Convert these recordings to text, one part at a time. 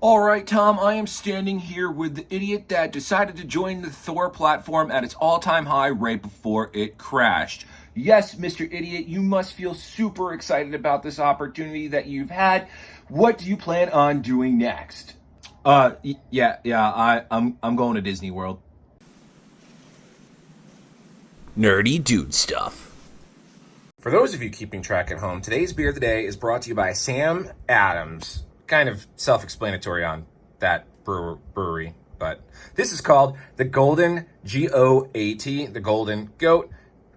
All right, Tom, I am standing here with the idiot that decided to join the Thor platform at its all-time high right before it crashed. Yes, Mr. Idiot, you must feel super excited about this opportunity that you've had. What do you plan on doing next? I'm going to Disney World. Nerdy dude stuff. For those of you keeping track at home, today's beer of the day is brought to you by Sam Adams. Kind of self-explanatory on that brewery, but this is called the Golden G-O-A-T, the Golden Goat,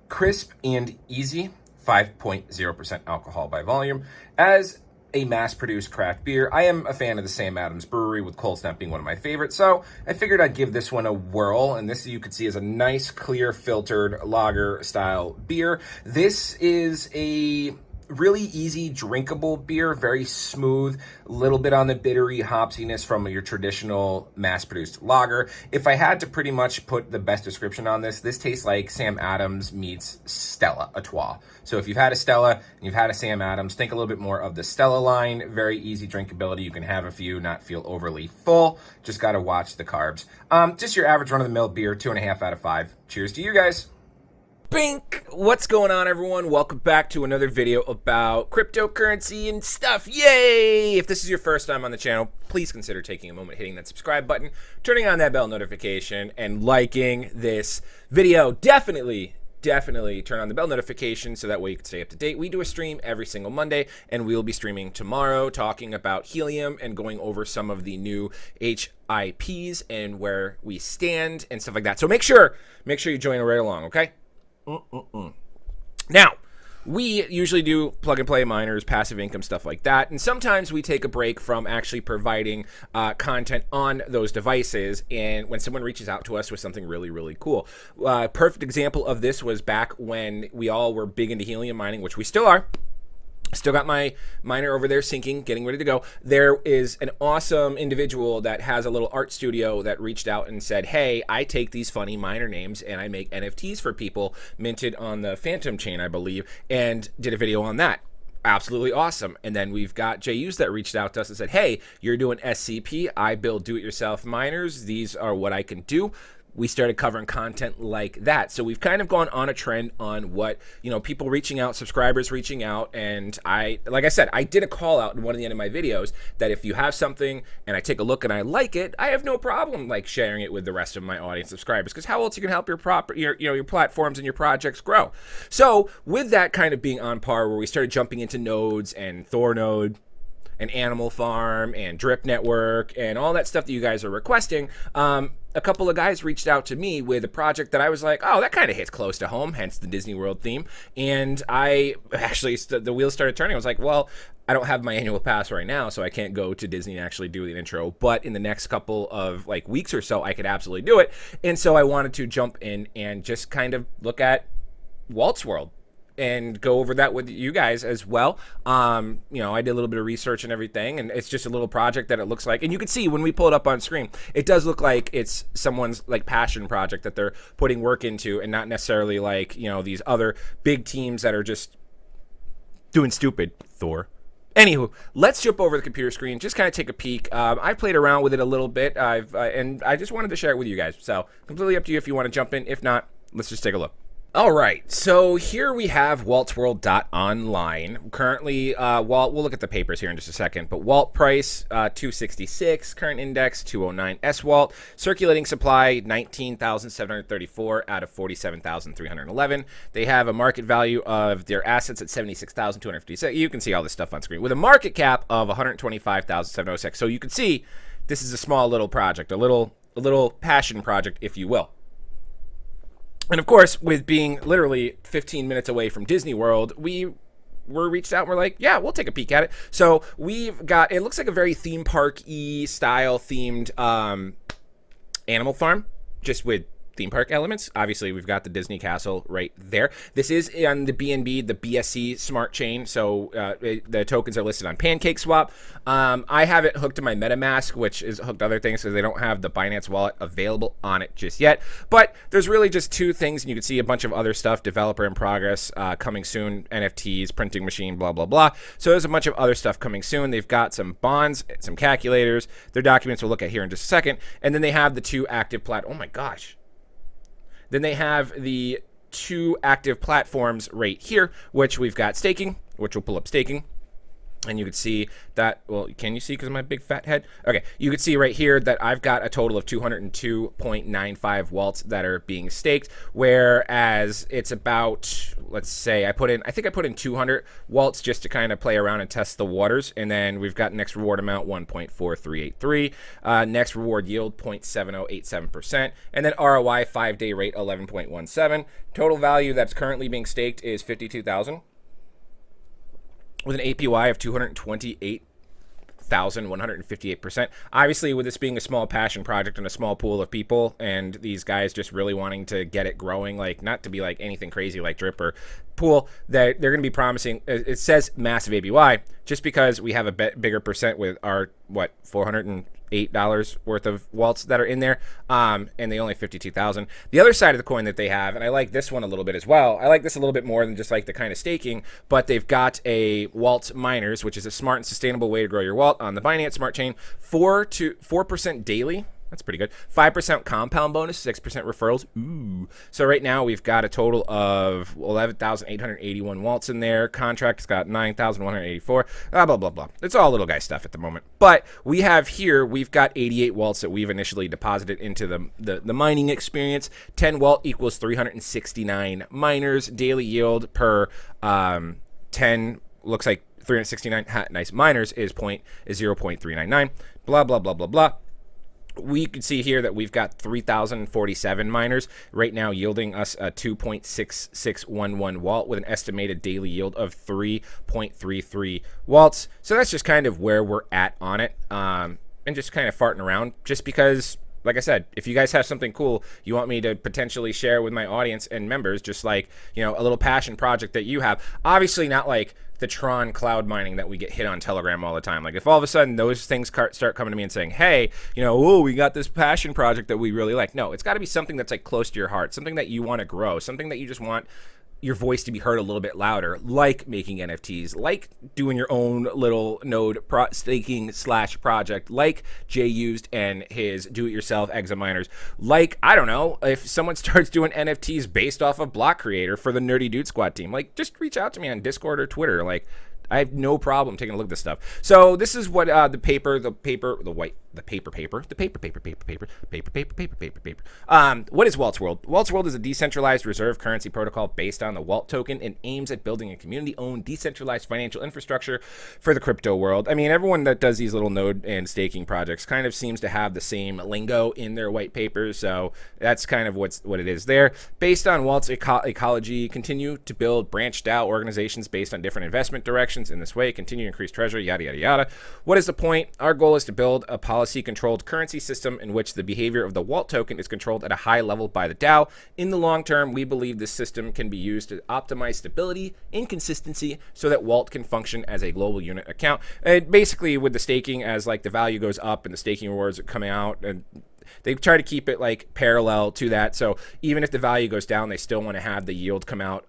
crisp and easy, 5.0% alcohol by volume. As a mass-produced craft beer, I am a fan of the Sam Adams Brewery, with Cold Snap being one of my favorites, so I figured I'd give this one a whirl, and this you could see is a nice, clear, filtered lager-style beer. This is a really easy, drinkable beer, very smooth, a little bit on the bittery hopsiness from your traditional mass-produced lager. If I had to pretty much put the best description on this, this tastes like Sam Adams meets Stella Artois. So if you've had a Stella and you've had a Sam Adams, think a little bit more of the Stella line. Very easy drinkability. You can have a few, not feel overly full. Just got to watch the carbs. Just your average run-of-the-mill beer, 2.5 out of 5. Cheers to you guys. Bink! What's going on, everyone? Welcome back to another video about cryptocurrency and stuff. Yay! If this is your first time on the channel, please consider taking a moment, hitting that subscribe button, turning on that bell notification, and liking this video. Definitely turn on the bell notification so that way you can stay up to date. We do a stream every single Monday, and we'll be streaming tomorrow talking about Helium and going over some of the new HIPs and where we stand and stuff like that. So make sure you join right along, okay? Now, we usually do plug and play miners, passive income, stuff like that. And sometimes we take a break from actually providing content on those devices. And when someone reaches out to us with something really, really cool. Perfect example of this was back when we all were big into helium mining, which we still are. Still got my miner over there syncing, getting ready to go. There is an awesome individual that has a little art studio that reached out and said, hey, I take these funny miner names and I make NFTs for people, minted on the Phantom chain, I believe, and did a video on that. Absolutely awesome. And then we've got JUs that reached out to us and said, hey, you're doing SCP. I build do-it-yourself miners. These are what I can do. We started covering content like that. So we've kind of gone on a trend on what, people reaching out, subscribers reaching out. And like I said, I did a call out in one of the end of my videos that if you have something and I take a look and I like it, I have no problem like sharing it with the rest of my audience subscribers, because how else you can help your platforms and your projects grow. So with that kind of being on par, where we started jumping into nodes and Thor node and Animal Farm and Drip Network and all that stuff that you guys are requesting, a couple of guys reached out to me with a project that I was like, oh, that kind of hits close to home, hence the Disney World theme. And I actually, the wheels started turning. I was like, well, I don't have my annual pass right now, so I can't go to Disney and actually do the intro. But in the next couple of weeks or so, I could absolutely do it. And so I wanted to jump in and just kind of look at Walts World and go over that with you guys as well. I did a little bit of research and everything, and it's just a little project that it looks like. And you can see when we pull it up on screen, it does look like it's someone's passion project that they're putting work into, and not necessarily these other big teams that are just doing stupid. Thor. Anywho, let's jump over the computer screen, just kind of take a peek. I played around with it a little bit, and I just wanted to share it with you guys. So completely up to you if you want to jump in. If not, let's just take a look. All right, so here we have Walts World Online. Currently, we'll look at the papers here in just a second, but Walt price, 266, current index, 209 S-Walt, circulating supply, 19,734 out of 47,311. They have a market value of their assets at 76,256. You can see all this stuff on screen, with a market cap of 125,706. So you can see this is a small little project, a little passion project, if you will. And of course, with being literally 15 minutes away from Disney World, we were reached out and we're like, yeah, we'll take a peek at it. So we've got, it looks like a very theme park-y style themed Animal Farm, just with theme park elements. Obviously, we've got the Disney Castle right there. This is on the BNB, the BSC smart chain, so the tokens are listed on PancakeSwap. I have it hooked to my MetaMask, which is hooked to other things, because they don't have the Binance wallet available on it just yet. But there's really just two things, and you can see a bunch of other stuff, developer in progress, coming soon, NFTs, printing machine, blah, blah, blah. So there's a bunch of other stuff coming soon. They've got some bonds, some calculators, their documents we'll look at here in just a second, and then they have the two active oh my gosh. Then they have the two active platforms right here, which we've got staking, which will pull up staking. And you can see that, well, can you see because of my big fat head? Okay, you can see right here that I've got a total of 202.95 waltz that are being staked, whereas it's about, let's say, I think I put in 200 waltz just to kind of play around and test the waters. And then we've got next reward amount 1.4383, next reward yield 0.7087%, and then ROI 5-day rate 11.17. Total value that's currently being staked is 52,000. With an APY of 228,158%. Obviously, with this being a small passion project and a small pool of people, and these guys just really wanting to get it growing, like not to be like anything crazy like Drip or Pool, that they're going to be promising. It says massive APY just because we have a bigger percent with our $408 worth of waltz that are in there, and they only 52,000. The other side of the coin that they have, and I like this one a little bit as well. I like this a little bit more than just like the kind of staking, but they've got a Waltz Miners, which is a smart and sustainable way to grow your wallet on the Binance Smart Chain. 4% daily. That's pretty good. 5% compound bonus, 6% referrals. Ooh. So right now we've got a total of 11,881 waltz in there. Contract's got 9,184. Blah, blah, blah. It's all little guy stuff at the moment. But we have here, we've got 88 waltz that we've initially deposited into the mining experience. 10 walt equals 369 miners. Daily yield per 10 looks like 369 nice miners is 0.399. Blah, blah, blah, blah, blah. We can see here that we've got 3,047 miners right now, yielding us a 2.6611 walt with an estimated daily yield of 3.33 waltz. So that's just kind of where we're at on it, and just kind of farting around just because, like I said, if you guys have something cool you want me to potentially share with my audience and members, just like, you know, a little passion project that you have, obviously not like the Tron cloud mining that we get hit on Telegram all the time. Like if all of a sudden those things start coming to me and saying, hey, you know, oh, we got this passion project that we really like. No, it's got to be something that's like close to your heart, something that you want to grow, something that you just want your voice to be heard a little bit louder, like making NFTs, like doing your own little node staking / project, like Jay used and his do-it-yourself Exa miners, like, I don't know, if someone starts doing NFTs based off of Block Creator for the Nerdy Dude Squad team, like, just reach out to me on Discord or Twitter. Like, I have no problem taking a look at this stuff. So this is what the paper. What is Walts World? Walts World is a decentralized reserve currency protocol based on the Walt token and aims at building a community-owned decentralized financial infrastructure for the crypto world. I mean, everyone that does these little node and staking projects kind of seems to have the same lingo in their white papers, so that's kind of what it is there. Based on Walt's ecology, continue to build branched out organizations based on different investment directions. In this way, continue to increase treasury, yada, yada, yada. What is the point? Our goal is to build a policy-controlled currency system in which the behavior of the Walt token is controlled at a high level by the DAO. In the long term, we believe this system can be used to optimize stability and consistency so that Walt can function as a global unit account. And basically, with the staking, as like the value goes up and the staking rewards are coming out, and they try to keep it like parallel to that. So even if the value goes down, they still want to have the yield come out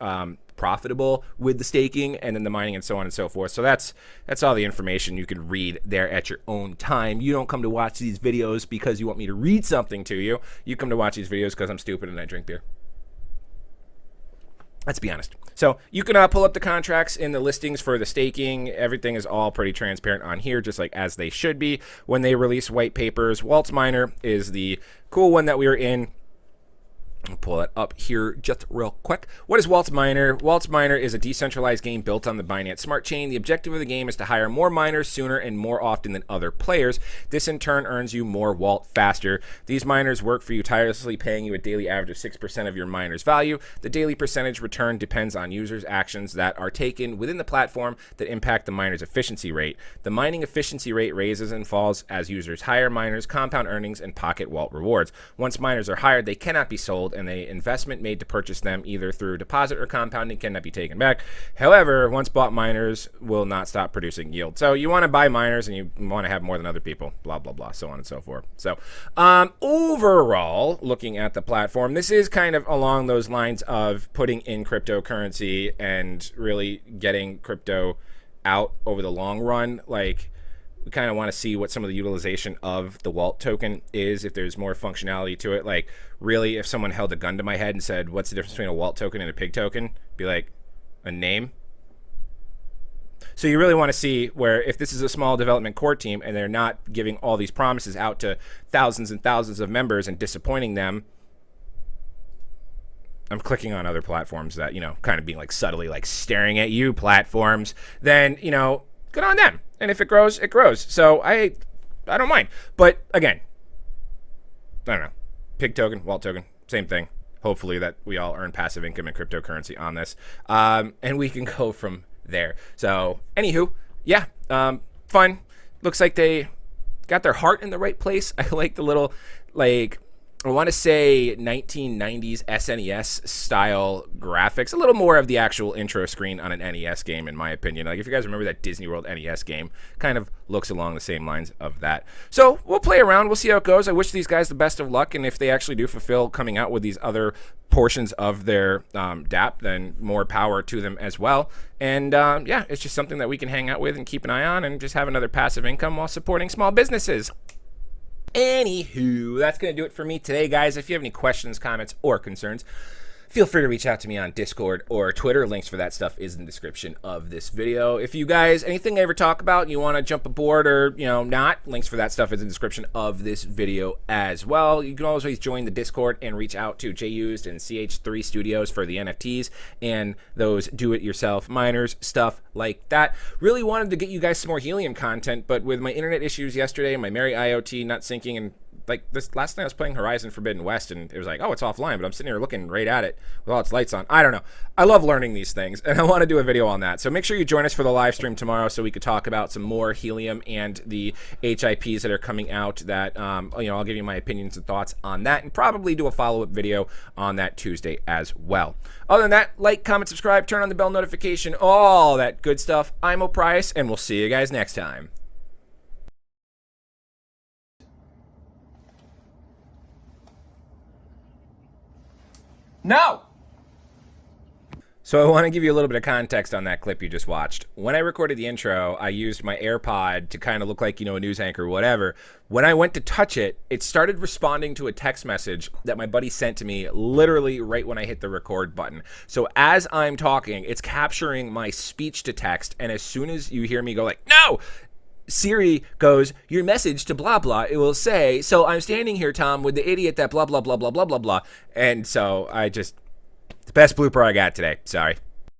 profitable with the staking and then the mining and so on and so forth. So that's all the information you can read there at your own time. You don't come to watch these videos because you want me to read something to you. You come to watch these videos because I'm stupid and I drink beer. Let's be honest. So you can pull up the contracts in the listings for the staking. Everything is all pretty transparent on here, just like as they should be when they release white papers. Waltz Miner is the cool one that we were in. I'll pull it up here just real quick. What is Walts Miner? Walts Miner is a decentralized game built on the Binance Smart Chain. The objective of the game is to hire more miners sooner and more often than other players. This in turn earns you more Walt faster. These miners work for you tirelessly, paying you a daily average of 6% of your miner's value. The daily percentage return depends on users' actions that are taken within the platform that impact the miner's efficiency rate. The mining efficiency rate raises and falls as users hire miners, compound earnings, and pocket Walt rewards. Once miners are hired, they cannot be sold, and the investment made to purchase them either through deposit or compounding cannot be taken back. However, once bought miners will not stop producing yield. So you want to buy miners and you want to have more than other people, blah, blah, blah, so on and so forth. So overall, looking at the platform, this is kind of along those lines of putting in cryptocurrency and really getting crypto out over the long run. Like, we kind of want to see what some of the utilization of the Walt token is, if there's more functionality to it. Like, really, if someone held a gun to my head and said, what's the difference between a Walt token and a pig token? Be like, a name. So you really want to see where, if this is a small development core team and they're not giving all these promises out to thousands and thousands of members and disappointing them. I'm clicking on other platforms that, you know, kind of being like subtly like staring at you platforms, then, you know, good on them. And if it grows, it grows. So I don't mind. But again, I don't know. Pig token, Walt token, same thing. Hopefully that we all earn passive income and cryptocurrency on this. And we can go from there. So anywho, yeah, fun. Looks like they got their heart in the right place. I like the little, like, I want to say 1990s SNES style graphics. A little more of the actual intro screen on an NES game, in my opinion. Like, if you guys remember that Disney World NES game, kind of looks along the same lines of that. So we'll play around. We'll see how it goes. I wish these guys the best of luck. And if they actually do fulfill coming out with these other portions of their DApp, then more power to them as well. And yeah, it's just something that we can hang out with and keep an eye on and just have another passive income while supporting small businesses. Anywho, that's going to do it for me today, guys. If you have any questions, comments, or concerns, feel free to reach out to me on Discord or Twitter. Links for that stuff is in the description of this video. If you guys, anything I ever talk about and you want to jump aboard or, you know, not, links for that stuff is in the description of this video as well. You can always join the Discord and reach out to JUsed and CH3 Studios for the NFTs and those do-it-yourself miners, stuff like that. Really wanted to get you guys some more Helium content, but with my internet issues yesterday, my Merry IoT not syncing, and like this last night I was playing Horizon Forbidden West and it was like, oh, it's offline, but I'm sitting here looking right at it with all its lights on. I don't know. I love learning these things and I want to do a video on that. So make sure you join us for the live stream tomorrow so we could talk about some more Helium and the HIPs that are coming out that, you know, I'll give you my opinions and thoughts on that and probably do a follow-up video on that Tuesday as well. Other than that, like, comment, subscribe, turn on the bell notification, all that good stuff. I'm O'Price and we'll see you guys next time. No! So I want to give you a little bit of context on that clip you just watched. When I recorded the intro, I used my AirPod to kind of look like, you know, a news anchor or whatever. When I went to touch it, it started responding to a text message that my buddy sent to me literally right when I hit the record button. So as I'm talking, it's capturing my speech to text, and as soon as you hear me go like, no! Siri goes, your message to blah blah, it will say, so I'm standing here, Tom, with the idiot that blah blah blah blah blah blah blah. And so I just, the best blooper I got today. Sorry.